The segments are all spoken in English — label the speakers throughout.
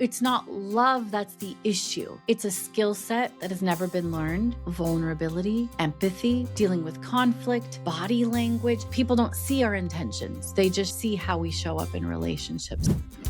Speaker 1: It's not love that's the issue. It's a skill set that has never been learned. Vulnerability, empathy, dealing with conflict, body language. People don't see our intentions. They just see how we show up in relationships.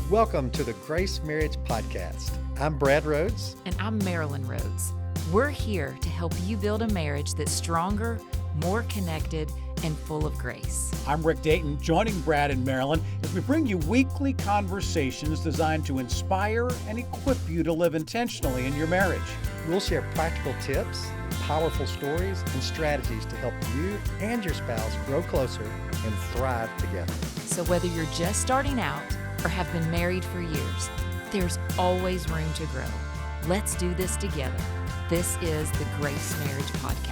Speaker 2: Welcome to the Grace Marriage Podcast. I'm Brad Rhodes.
Speaker 3: And I'm Marilyn Rhodes. We're here to help you build a marriage that's stronger, more connected, and full of grace.
Speaker 4: I'm Rick Dayton, joining Brad and Marilyn as we bring you weekly conversations designed to inspire and equip you to live intentionally in your marriage.
Speaker 2: We'll share practical tips, powerful stories, and strategies to help you and your spouse grow closer and thrive together.
Speaker 3: So whether you're just starting out or have been married for years, there's always room to grow. Let's do this together. This is the Grace Marriage Podcast.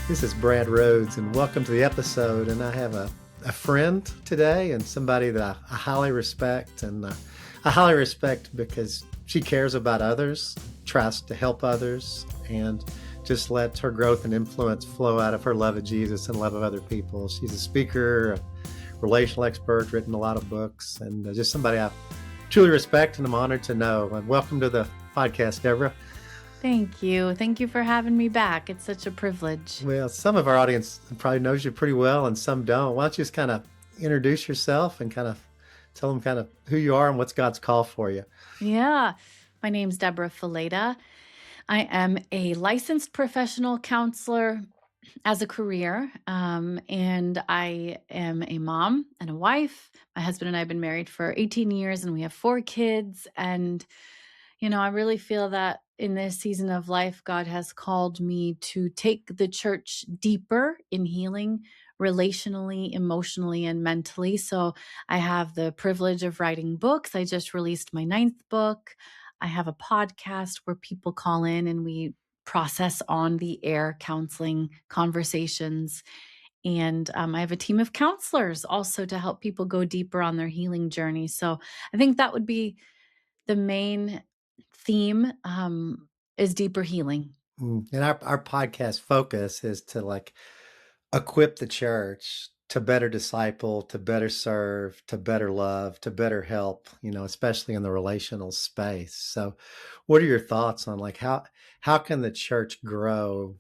Speaker 2: This is Brad Rhodes, and welcome to the episode. And I have a friend today and somebody that I highly respect. And I highly respect because she cares about others, tries to help others, and just lets her growth and influence flow out of her love of Jesus and love of other people. She's a speaker, a relational expert, written a lot of books, and just somebody I truly respect and I'm honored to know. And welcome to the podcast, Debra.
Speaker 1: Thank you. Thank you for having me back. It's such a privilege.
Speaker 2: Well, some of our audience probably knows you pretty well and some don't. Why don't you just kind of introduce yourself and kind of tell them kind of who you are and what's God's call for you?
Speaker 1: Yeah. My name's Debra Fileta. I am a licensed professional counselor as a career, and I am a mom and a wife. My husband and I have been married for 18 years, and we have 4 kids. And, I really feel that in this season of life, God has called me to take the church deeper in healing relationally, emotionally, and mentally. So I have the privilege of writing books. I just released my 9th book. I have a podcast where people call in and we process on the air counseling conversations. And I have a team of counselors also to help people go deeper on their healing journey. So I think that would be the main theme, is deeper healing.
Speaker 2: And our podcast focus is to equip the church to better disciple, to better serve, to better love, to better help, especially in the relational space. So what are your thoughts on how can the church grow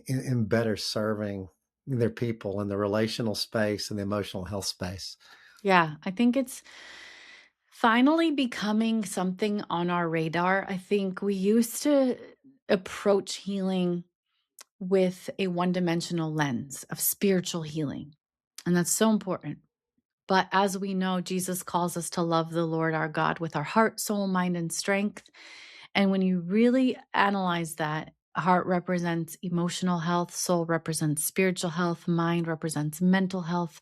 Speaker 2: in better serving their people in the relational space and the emotional health space?
Speaker 1: Yeah, I think it's finally becoming something on our radar. I think we used to approach healing with a one-dimensional lens of spiritual healing, and that's so important. But as we know, Jesus calls us to love the Lord our God with our heart, soul, mind, and strength. And when you really analyze that, heart represents emotional health, soul represents spiritual health, mind represents mental health,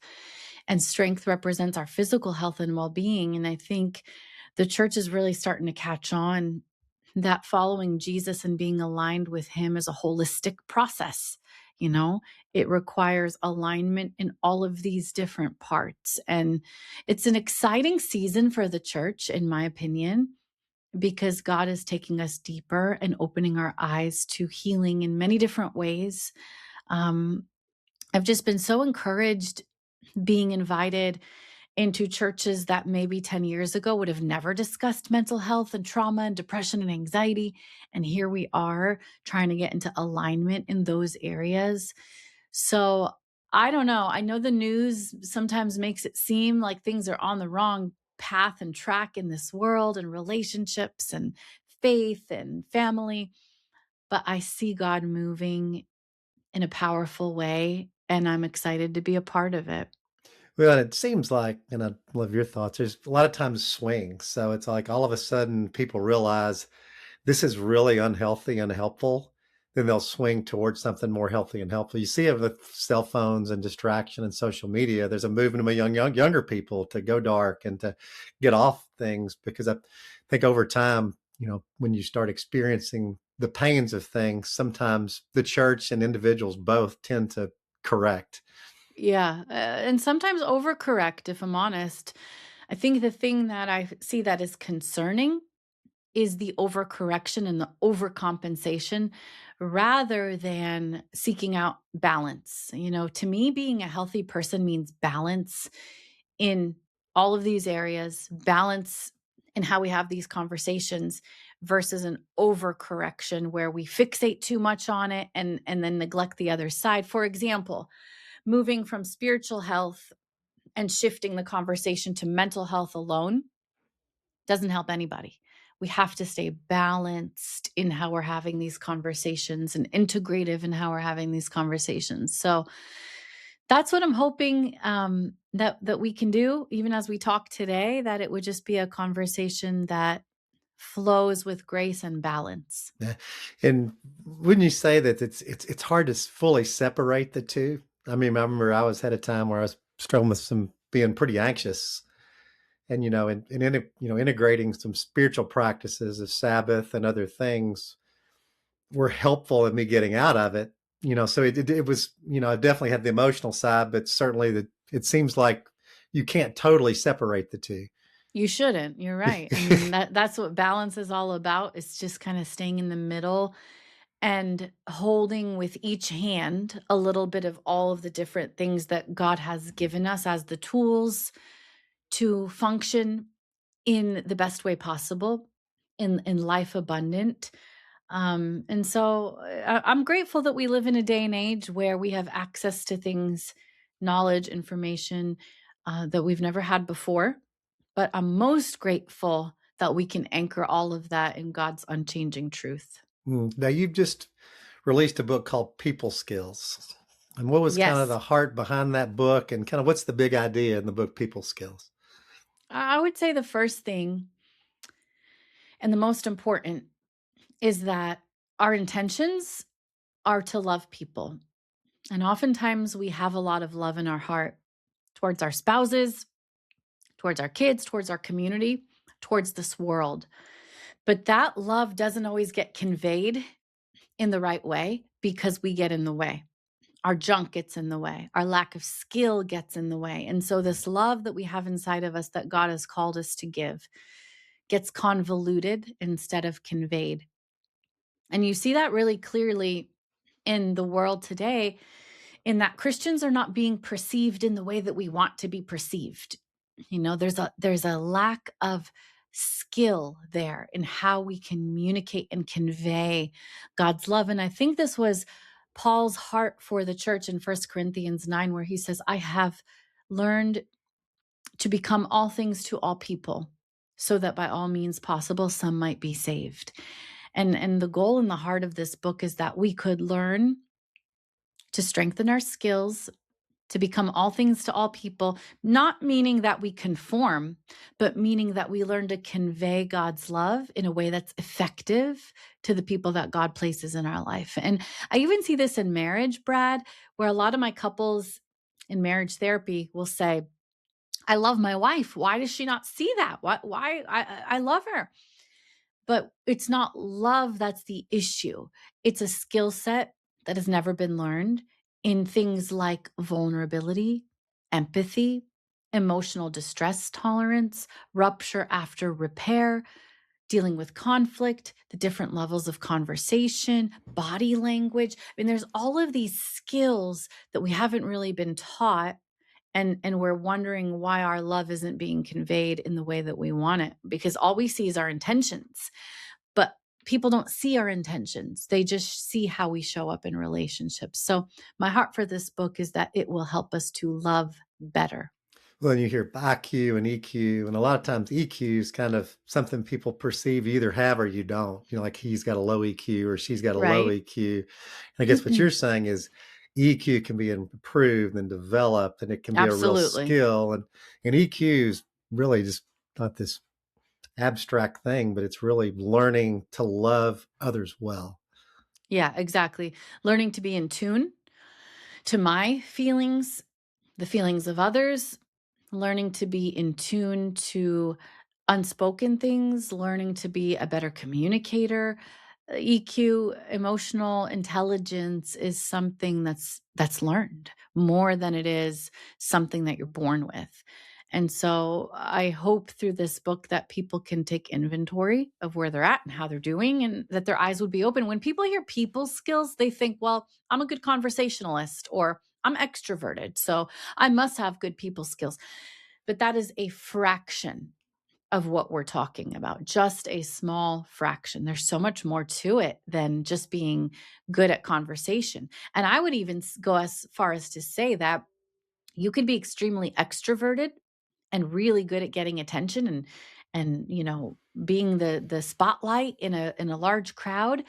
Speaker 1: and strength represents our physical health and well-being. And I think the church is really starting to catch on that following Jesus and being aligned with him is a holistic process. It requires alignment in all of these different parts. And it's an exciting season for the church, in my opinion, because God is taking us deeper and opening our eyes to healing in many different ways. I've just been so encouraged being invited into churches that maybe 10 years ago would have never discussed mental health and trauma and depression and anxiety. And here we are trying to get into alignment in those areas. So I don't know. I know the news sometimes makes it seem like things are on the wrong path and track in this world and relationships and faith and family, but I see God moving in a powerful way, and I'm excited to be a part of it.
Speaker 2: Well, and it seems like, and I love your thoughts, there's a lot of times swings. So it's like all of a sudden people realize this is really unhealthy, unhelpful. Then they'll swing towards something more healthy and helpful. You see it with cell phones and distraction and social media. There's a movement among younger people to go dark and to get off things, because I think over time, when you start experiencing the pains of things, sometimes the church and individuals both tend to correct.
Speaker 1: Yeah, and sometimes overcorrect, if I'm honest. I think the thing that I see that is concerning is the overcorrection and the overcompensation rather than seeking out balance. To me, being a healthy person means balance in all of these areas, balance in how we have these conversations versus an overcorrection where we fixate too much on it and then neglect the other side. For example, moving from spiritual health and shifting the conversation to mental health alone doesn't help anybody. We have to stay balanced in how we're having these conversations and integrative in how we're having these conversations. So that's what I'm hoping that we can do, even as we talk today, that it would just be a conversation that flows with grace and balance.
Speaker 2: Yeah. And wouldn't you say that it's hard to fully separate the two? I mean, I remember I was had a time where I was struggling with some being pretty anxious, and integrating some spiritual practices of Sabbath and other things were helpful in me getting out of it. So it was, I definitely had the emotional side, but certainly it seems like you can't totally separate the two.
Speaker 1: You shouldn't. You're right. I mean, that's what balance is all about. It's just kind of staying in the middle and holding with each hand a little bit of all of the different things that God has given us as the tools to function in the best way possible in life abundant. And so I'm grateful that we live in a day and age where we have access to things, knowledge, information that we've never had before. But I'm most grateful that we can anchor all of that in God's unchanging truth.
Speaker 2: Now, you've just released a book called People Skills. And what was kind of
Speaker 1: Yes,
Speaker 2: the heart behind that book, and kind of what's the big idea in the book People Skills?
Speaker 1: I would say the first thing and the most important is that our intentions are to love people. And oftentimes we have a lot of love in our heart towards our spouses, towards our kids, towards our community, towards this world. But that love doesn't always get conveyed in the right way because we get in the way. Our junk gets in the way. Our lack of skill gets in the way. And so this love that we have inside of us that God has called us to give gets convoluted instead of conveyed. And you see that really clearly in the world today, in that Christians are not being perceived in the way that we want to be perceived. There's a lack of skill there in how we communicate and convey God's love. And I think this was Paul's heart for the church in 1 Corinthians 9, where he says, I have learned to become all things to all people, so that by all means possible, some might be saved. And the goal in the heart of this book is that we could learn to strengthen our skills, to become all things to all people, not meaning that we conform, but meaning that we learn to convey God's love in a way that's effective to the people that God places in our life. And I even see this in marriage, Brad, where a lot of my couples in marriage therapy will say, I love my wife. Why does she not see that? Why I love her. But it's not love that's the issue. It's a skill set that has never been learned in things like vulnerability, empathy, emotional distress tolerance, rupture after repair, dealing with conflict, the different levels of conversation, body language. I mean, there's all of these skills that we haven't really been taught. And we're wondering why our love isn't being conveyed in the way that we want it, because all we see is our intentions. But people don't see our intentions. They just see how we show up in relationships. So my heart for this book is that it will help us to love better.
Speaker 2: Well, you hear IQ and EQ, and a lot of times EQ is kind of something people perceive you either have or you don't. Like he's got a low EQ or she's got a low
Speaker 1: Right?
Speaker 2: EQ. And I guess what you're saying is EQ can be improved and developed, and it can be a real
Speaker 1: Absolutely.
Speaker 2: skill. And EQ is really just not this abstract thing, but it's really learning to love others well.
Speaker 1: Yeah, exactly. Learning to be in tune to my feelings, the feelings of others, learning to be in tune to unspoken things, learning to be a better communicator. EQ, emotional intelligence, is something that's learned more than it is something that you're born with. And so I hope through this book that people can take inventory of where they're at and how they're doing, and that their eyes would be open. When people hear people skills, they think, well, I'm a good conversationalist, or I'm extroverted, so I must have good people skills. But that is a fraction of what we're talking about, just a small fraction. There's so much more to it than just being good at conversation. And I would even go as far as to say that you could be extremely extroverted and really good at getting attention and being the spotlight in a large crowd,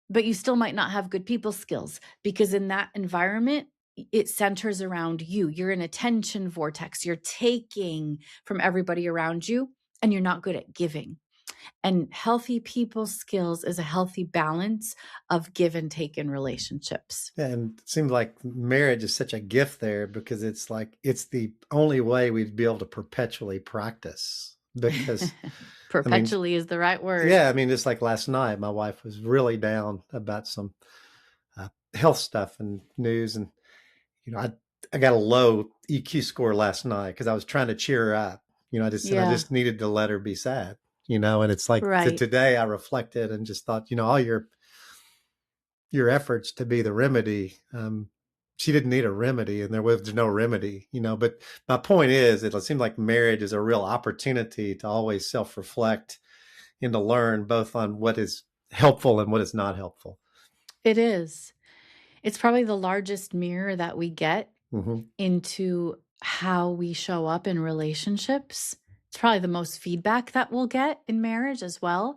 Speaker 1: but you still might not have good people skills, because in that environment it centers around you. You're an attention vortex. You're taking from everybody around you, and you're not good at giving. And healthy people skills is a healthy balance of give and take in relationships.
Speaker 2: And it seems like marriage is such a gift there, because it's like it's the only way we'd be able to perpetually practice. Because
Speaker 1: Perpetually is the right word.
Speaker 2: yeah, I mean, just like last night, my wife was really down about some health stuff and news, and I got a low EQ score last night because I was trying to cheer her up. I just needed to let her be sad. And it's like
Speaker 1: Right.
Speaker 2: today I reflected and just thought, all your efforts to be the remedy. She didn't need a remedy, and there was no remedy. But my point is, it seems like marriage is a real opportunity to always self-reflect and to learn both on what is helpful and what is not helpful.
Speaker 1: It is. It's probably the largest mirror that we get into how we show up in relationships. It's probably the most feedback that we'll get in marriage as well.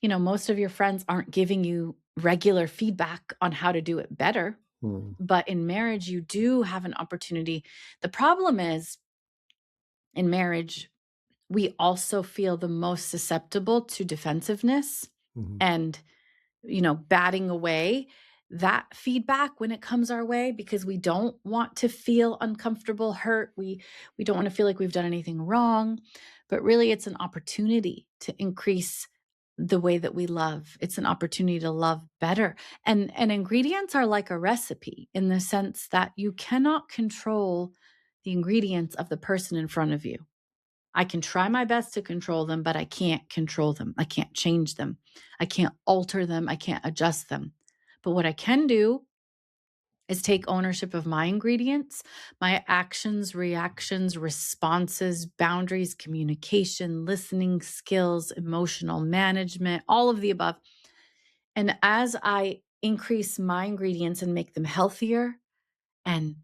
Speaker 1: Most of your friends aren't giving you regular feedback on how to do it better. But in marriage, you do have an opportunity. The problem is, in marriage, we also feel the most susceptible to defensiveness and batting away that feedback when it comes our way, because we don't want to feel uncomfortable, hurt. We don't want to feel like we've done anything wrong, but really it's an opportunity to increase the way that we love. It's an opportunity to love better. And ingredients are like a recipe, in the sense that you cannot control the ingredients of the person in front of you. I can try my best to control them, but I can't control them. I can't change them. I can't alter them. I can't adjust them. But what I can do is take ownership of my ingredients, my actions, reactions, responses, boundaries, communication, listening skills, emotional management, all of the above. And as I increase my ingredients and make them healthier and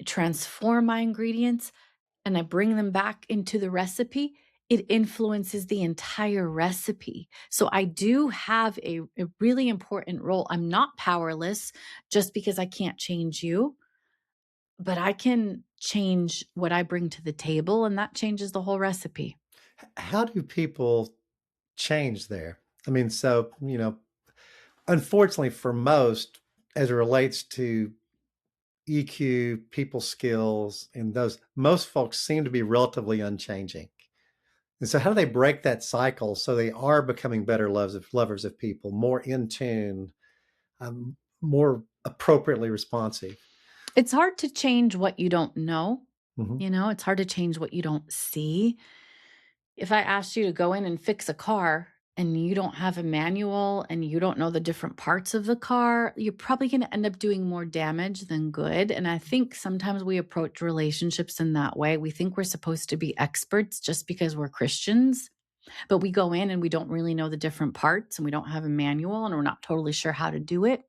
Speaker 1: transform my ingredients, and I bring them back into the recipe, it influences the entire recipe. So I do have a really important role. I'm not powerless just because I can't change you, but I can change what I bring to the table, and that changes the whole recipe.
Speaker 2: How do people change there? I mean, so, unfortunately for most, as it relates to EQ, people skills, and those, most folks seem to be relatively unchanging. And so how do they break that cycle so they are becoming better lovers of people, more in tune, more appropriately responsive?
Speaker 1: It's hard to change what you don't know. It's hard to change what you don't see. If I asked you to go in and fix a car and you don't have a manual and you don't know the different parts of the car, you're probably going to end up doing more damage than good. And I think sometimes we approach relationships in that way. We think we're supposed to be experts just because we're Christians, but we go in and we don't really know the different parts, and we don't have a manual, and we're not totally sure how to do it.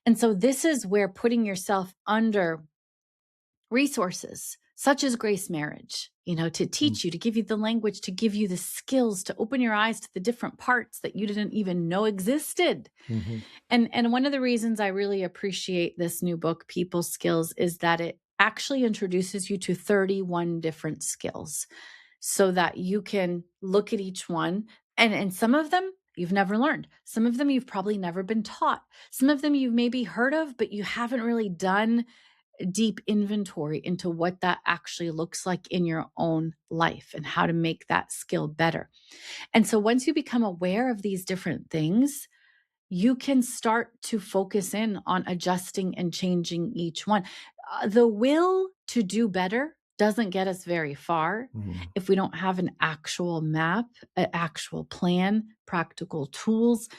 Speaker 1: And so this is where putting yourself under resources such as Grace Marriage, to teach you, to give you the language, to give you the skills, to open your eyes to the different parts that you didn't even know existed. And one of the reasons I really appreciate this new book, People Skills, is that it actually introduces you to 31 different skills so that you can look at each one. And some of them you've never learned. Some of them you've probably never been taught. Some of them you've maybe heard of, but you haven't really done deep inventory into what that actually looks like in your own life and how to make that skill better. And so once you become aware of these different things, you can start to focus in on adjusting and changing each one. The will to do better doesn't get us very far
Speaker 2: Mhm.
Speaker 1: if we don't have an actual map, an actual plan, practical tools.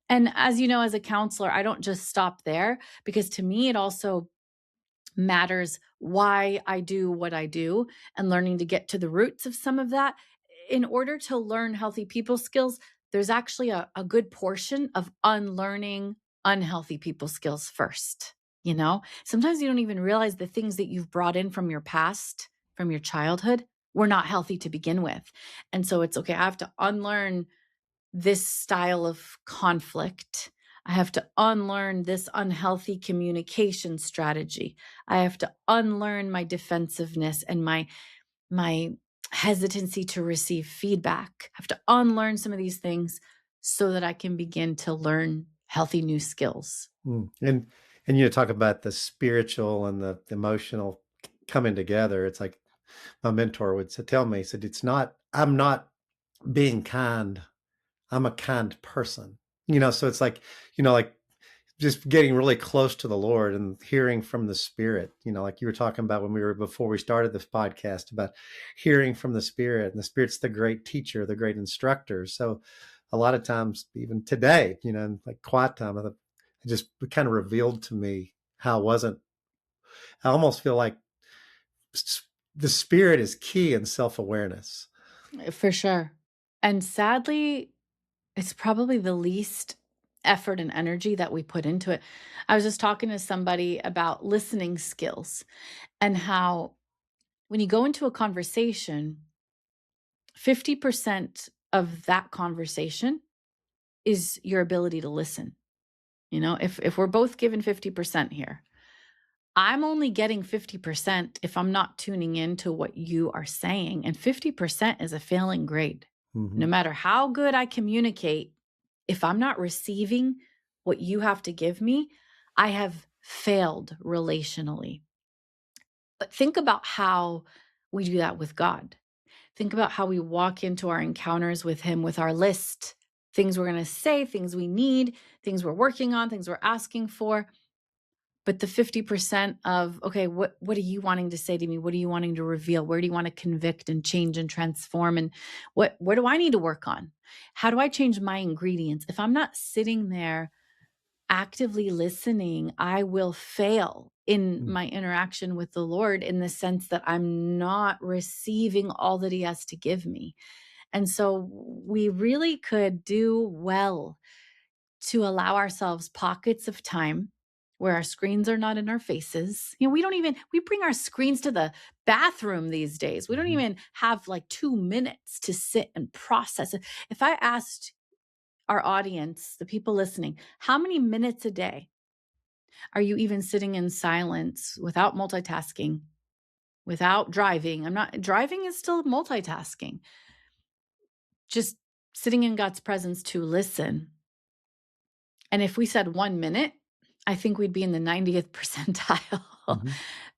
Speaker 1: And as you know, as a counselor, I don't just stop there, because to me, it also matters why I do what I do, and learning to get to the roots of some of that. In order to learn healthy people skills, there's actually a good portion of unlearning unhealthy people skills first. You know, sometimes you don't even realize the things that you've brought in from your past, from your childhood, were not healthy to begin with. And so it's okay. I have to unlearn this style of conflict. I have to unlearn this unhealthy communication strategy. I have to unlearn my defensiveness and my hesitancy to receive feedback. I have to unlearn some of these things so that I can begin to learn healthy new skills.
Speaker 2: And you talk about the spiritual and the emotional coming together. It's like my mentor would tell me, he said, I'm not being kind. I'm a kind person. So it's like, like just getting really close to the Lord and hearing from the Spirit, like you were talking about before we started this podcast, about hearing from the Spirit. And the Spirit's the great teacher, the great instructor. So a lot of times, even today, in like quiet time, it just kind of revealed to me how I almost feel like the Spirit is key in self-awareness.
Speaker 1: For sure. And sadly, it's probably the least effort and energy that we put into it. I was just talking to somebody about listening skills, and how when you go into a conversation, 50% of that conversation is your ability to listen. If we're both given 50% here, I'm only getting 50% if I'm not tuning into what you are saying. And 50% is a failing grade.
Speaker 2: Mm-hmm.
Speaker 1: No matter how good I communicate, if I'm not receiving what you have to give me, I have failed relationally. But think about how we do that with God. Think about how we walk into our encounters with Him with our list, things we're going to say, things we need, things we're working on, things we're asking for. But the 50% of, okay, what are you wanting to say to me? What are you wanting to reveal? Where do you want to convict and change and transform? And where do I need to work on? How do I change my ingredients? If I'm not sitting there actively listening, I will fail in my interaction with the Lord, in the sense that I'm not receiving all that He has to give me. And so we really could do well to allow ourselves pockets of time where our screens are not in our faces. We bring our screens to the bathroom these days. We don't
Speaker 2: Mm-hmm.
Speaker 1: even have like 2 minutes to sit and process it. If I asked our audience, the people listening, how many minutes a day are you even sitting in silence without multitasking, without driving? Driving is still multitasking. Just sitting in God's presence to listen. And if we said 1 minute, I think we'd be in the 90th percentile,
Speaker 2: Mm-hmm.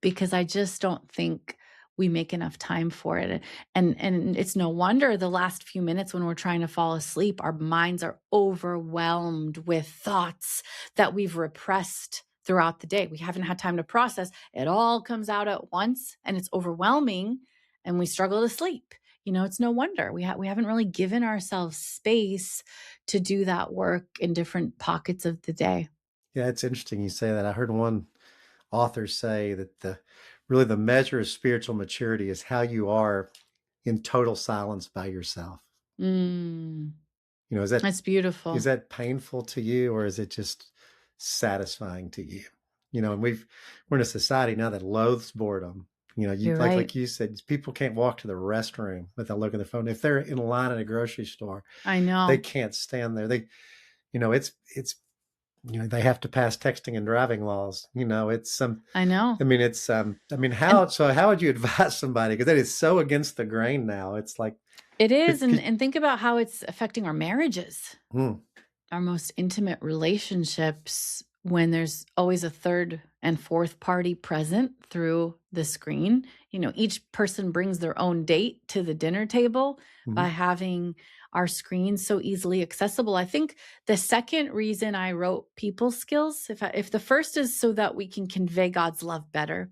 Speaker 1: because I just don't think we make enough time for it. And it's no wonder the last few minutes when we're trying to fall asleep, our minds are overwhelmed with thoughts that we've repressed throughout the day. We haven't had time to process. It all comes out at once and it's overwhelming, and we struggle to sleep. It's no wonder we haven't really given ourselves space to do that work in different pockets of the day.
Speaker 2: Yeah, it's interesting you say that. I heard one author say that really the measure of spiritual maturity is how you are in total silence by yourself.
Speaker 1: Mm,
Speaker 2: Is
Speaker 1: that's beautiful.
Speaker 2: that painful to you, or is it just satisfying to you? And we're in a society now that loathes boredom.
Speaker 1: You're right.
Speaker 2: Like you said, people can't walk to the restroom without looking at their phone. If they're in line at a grocery store,
Speaker 1: I
Speaker 2: they
Speaker 1: know.
Speaker 2: can't stand there. It's they have to pass texting and driving laws. It's
Speaker 1: I know.
Speaker 2: how
Speaker 1: And
Speaker 2: so how would you advise somebody, because that is so against the grain now? It's like
Speaker 1: it is.
Speaker 2: could,
Speaker 1: And think about how it's affecting our marriages,
Speaker 2: hmm,
Speaker 1: our most intimate relationships, when there's always a third and fourth party present through the screen. Each person brings their own date to the dinner table
Speaker 2: mhm.
Speaker 1: by having our screens so easily accessible. I think the second reason I wrote people skills, if the first is so that we can convey God's love better,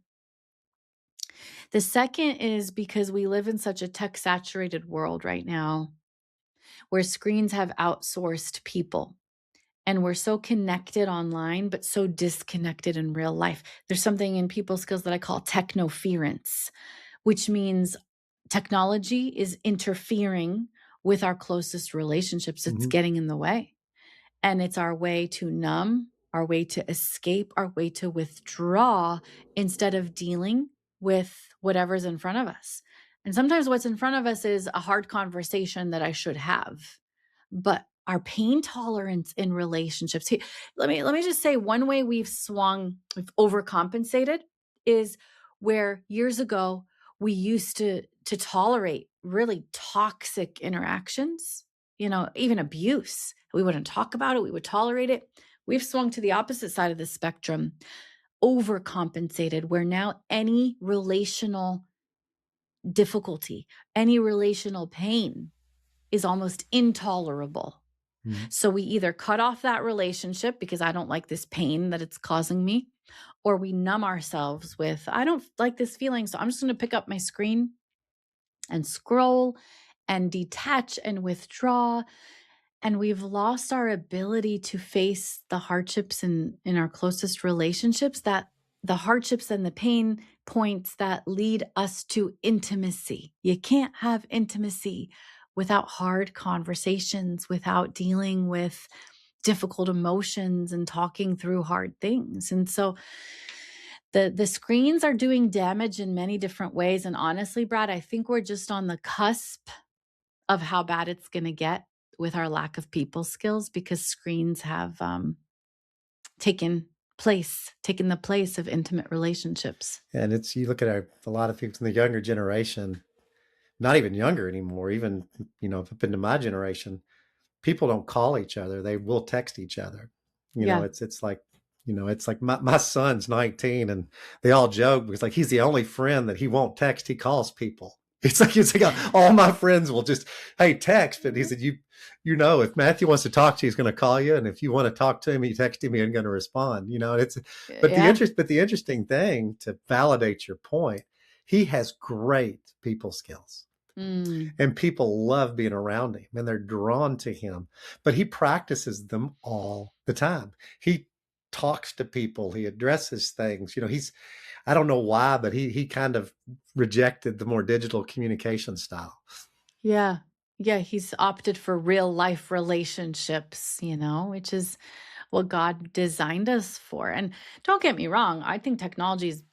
Speaker 1: The second is because we live in such a tech saturated world right now where screens have outsourced people. And we're so connected online, but so disconnected in real life. There's something in people skills that I call technoference, which means technology is interfering with our closest relationships. It's
Speaker 2: Mhm.
Speaker 1: getting in the way. And it's our way to numb, our way to escape, our way to withdraw instead of dealing with whatever's in front of us. And sometimes what's in front of us is a hard conversation that I should have. But our pain tolerance in relationships. Let me just say one way we've overcompensated is where years ago we used to tolerate really toxic interactions, even abuse. We wouldn't talk about it, we would tolerate it. We've swung to the opposite side of the spectrum, overcompensated, where now any relational difficulty, any relational pain is almost intolerable.
Speaker 2: Mhm.
Speaker 1: So we either cut off that relationship because I don't like this pain that it's causing me, or we numb ourselves with, I don't like this feeling, so I'm just going to pick up my screen and scroll and detach and withdraw. And we've lost our ability to face the hardships in our closest relationships, that the hardships and the pain points that lead us to intimacy. You can't have intimacy without hard conversations, without dealing with difficult emotions and talking through hard things. And so the screens are doing damage in many different ways. And honestly, Brad, I think we're just on the cusp of how bad it's going to get with our lack of people skills, because screens have taken the place of intimate relationships.
Speaker 2: And you look at a lot of people in the younger generation, not even younger anymore, even, up into my generation, people don't call each other. They will text each other.
Speaker 1: Yeah.
Speaker 2: It's like my son's 19 and they all joke because like he's the only friend that he won't text. He calls people. It's like all my friends will just, hey, text. But he said, if Matthew wants to talk to you, he's going to call you. And if you want to talk to him, you text him, he ain't going to respond.
Speaker 1: Yeah.
Speaker 2: But the interesting thing to validate your point, he has great people skills.
Speaker 1: Mm.
Speaker 2: And people love being around him and they're drawn to him, but he practices them all the time. He talks to people, he addresses things. I don't know why, but he kind of rejected the more digital communication style.
Speaker 1: Yeah. Yeah. He's opted for real life relationships, which is what God designed us for. And don't get me wrong, I think technology is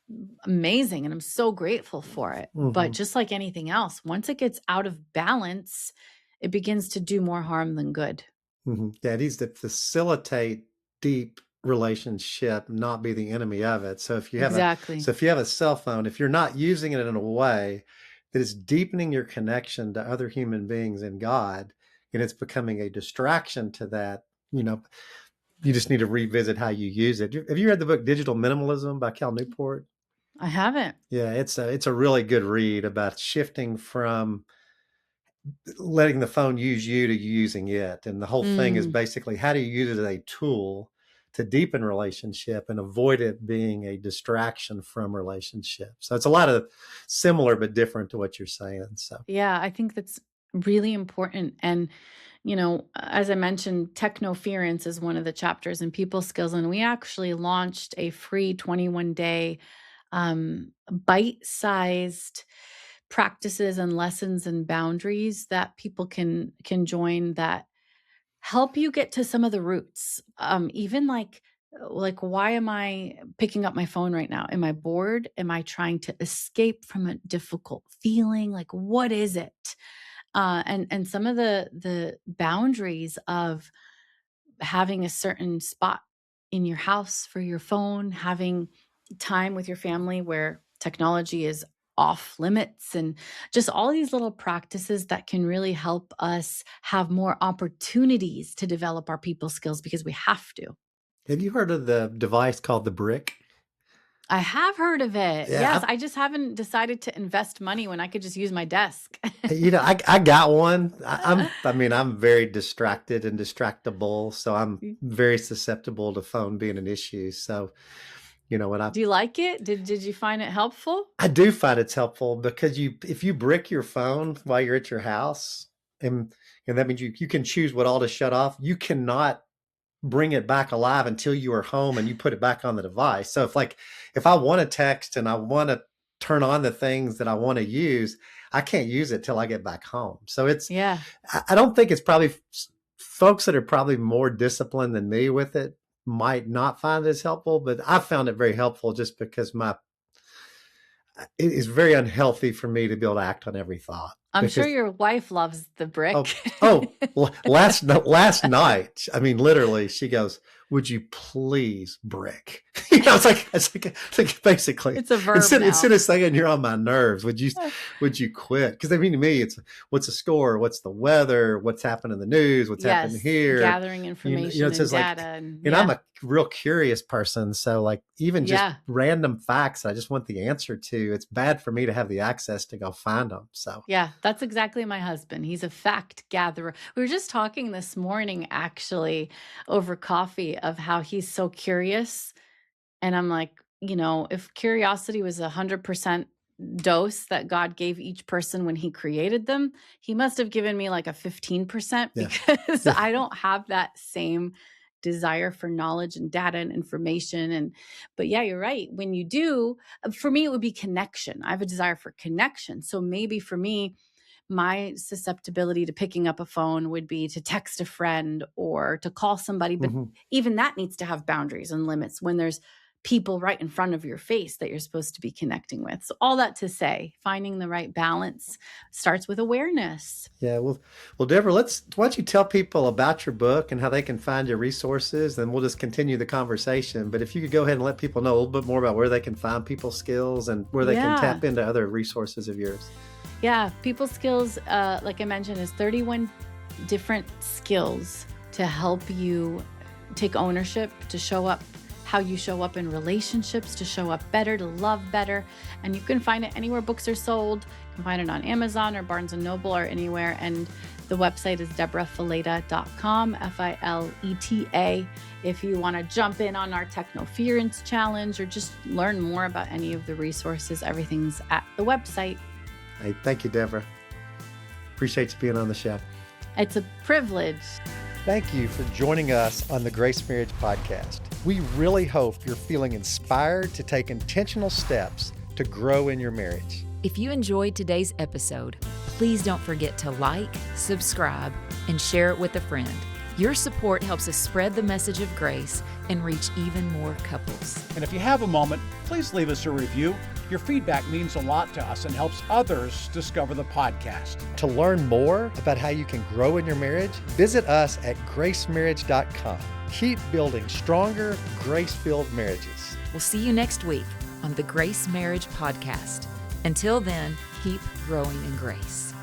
Speaker 1: amazing and I'm so grateful for it. But
Speaker 2: Mm-hmm.
Speaker 1: just like anything else, once it gets out of balance, it begins to do more harm than good.
Speaker 2: Mm-hmm. Yeah, it needs to facilitate deep relationship, not be the enemy of it.
Speaker 1: Exactly.
Speaker 2: So if you have a cell phone, if you're not using it in a way that is deepening your connection to other human beings and God, and it's becoming a distraction to that, you just need to revisit how you use it. Have you read the book Digital Minimalism by Cal Newport?
Speaker 1: I haven't.
Speaker 2: Yeah, it's a really good read about shifting from letting the phone use you to using it. And the whole thing is
Speaker 1: Mm.
Speaker 2: basically how do you use it as a tool to deepen relationship and avoid it being a distraction from relationship. So it's a lot of similar but different to what you're saying. So
Speaker 1: Yeah, I think that's really important. And, as I mentioned, technoference is one of the chapters in people skills. And we actually launched a free 21-day bite-sized practices and lessons and boundaries that people can join that help you get to some of the roots. Even like why am I picking up my phone right now? Am I bored? Am I trying to escape from a difficult feeling? Like what is it? And some of the boundaries of having a certain spot in your house for your phone, having time with your family where technology is off limits, and just all these little practices that can really help us have more opportunities to develop our people skills because we have to.
Speaker 2: have you heard of the device called the brick?
Speaker 1: I have heard of it.
Speaker 2: Yeah,
Speaker 1: Yes, I just haven't decided to invest money when I could just use my desk.
Speaker 2: I got one. I'm very distracted and distractible, so I'm very susceptible to phone being an issue. So And
Speaker 1: Do you like it? Did you find it helpful?
Speaker 2: I do find it's helpful because if you brick your phone while you're at your house, and that means you can choose what all to shut off. You cannot bring it back alive until you are home and you put it back on the device. So if I want to text and I want to turn on the things that I want to use, I can't use it till I get back home. So
Speaker 1: Yeah.
Speaker 2: I don't think it's probably folks that are probably more disciplined than me with it might not find it as helpful, but I found it very helpful just because it is very unhealthy for me to be able to act on every thought.
Speaker 1: I'm sure your wife loves the brick.
Speaker 2: Last night, I mean, literally, she goes, "Would you please brick?" It's like basically,
Speaker 1: it's a verb
Speaker 2: instead
Speaker 1: now.
Speaker 2: of saying you're on my nerves, would you quit? Because I mean, to me, it's what's the score, what's the weather, what's happened in the news, what's happened here,
Speaker 1: gathering information and data,
Speaker 2: and I'm a real curious person, so even just random facts I just want the answer to. It's bad for me to have the access to go find them. So
Speaker 1: yeah, that's exactly my husband. He's a fact gatherer. We were just talking this morning, actually, over coffee, of how he's so curious. And I'm like, if curiosity was 100% dose that God gave each person when he created them, he must have given me like a 15% because I don't have that same desire for knowledge and data and information. But yeah, you're right. When you do, for me, it would be connection. I have a desire for connection. So maybe for me, my susceptibility to picking up a phone would be to text a friend or to call somebody. But even that needs to have boundaries and limits when there's people right in front of your face that you're supposed to be connecting with. So all that to say, finding the right balance starts with awareness.
Speaker 2: Yeah. Well, Debra, why don't you tell people about your book and how they can find your resources, and we'll just continue the conversation. But if you could go ahead and let people know a little bit more about where they can find People Skills and where they can tap into other resources of yours.
Speaker 1: Yeah. People Skills, like I mentioned, is 31 different skills to help you take ownership, to show up how you show up in relationships, to show up better, to love better. And you can find it anywhere books are sold. You can find it on Amazon or Barnes & Noble or anywhere. And the website is debrafileta.com, Fileta. If you want to jump in on our Technoference Challenge or just learn more about any of the resources, everything's at the website.
Speaker 2: Hey, thank you, Debra. Appreciate you being on the show.
Speaker 1: It's a privilege.
Speaker 2: Thank you for joining us on the Grace Marriage Podcast. We really hope you're feeling inspired to take intentional steps to grow in your marriage.
Speaker 3: If you enjoyed today's episode, please don't forget to like, subscribe, and share it with a friend. Your support helps us spread the message of grace and reach even more couples.
Speaker 4: And if you have a moment, please leave us a review. Your feedback means a lot to us and helps others discover the podcast.
Speaker 2: To learn more about how you can grow in your marriage, visit us at gracemarriage.com. Keep building stronger, grace-filled marriages.
Speaker 3: We'll see you next week on the Grace Marriage Podcast. Until then, keep growing in grace.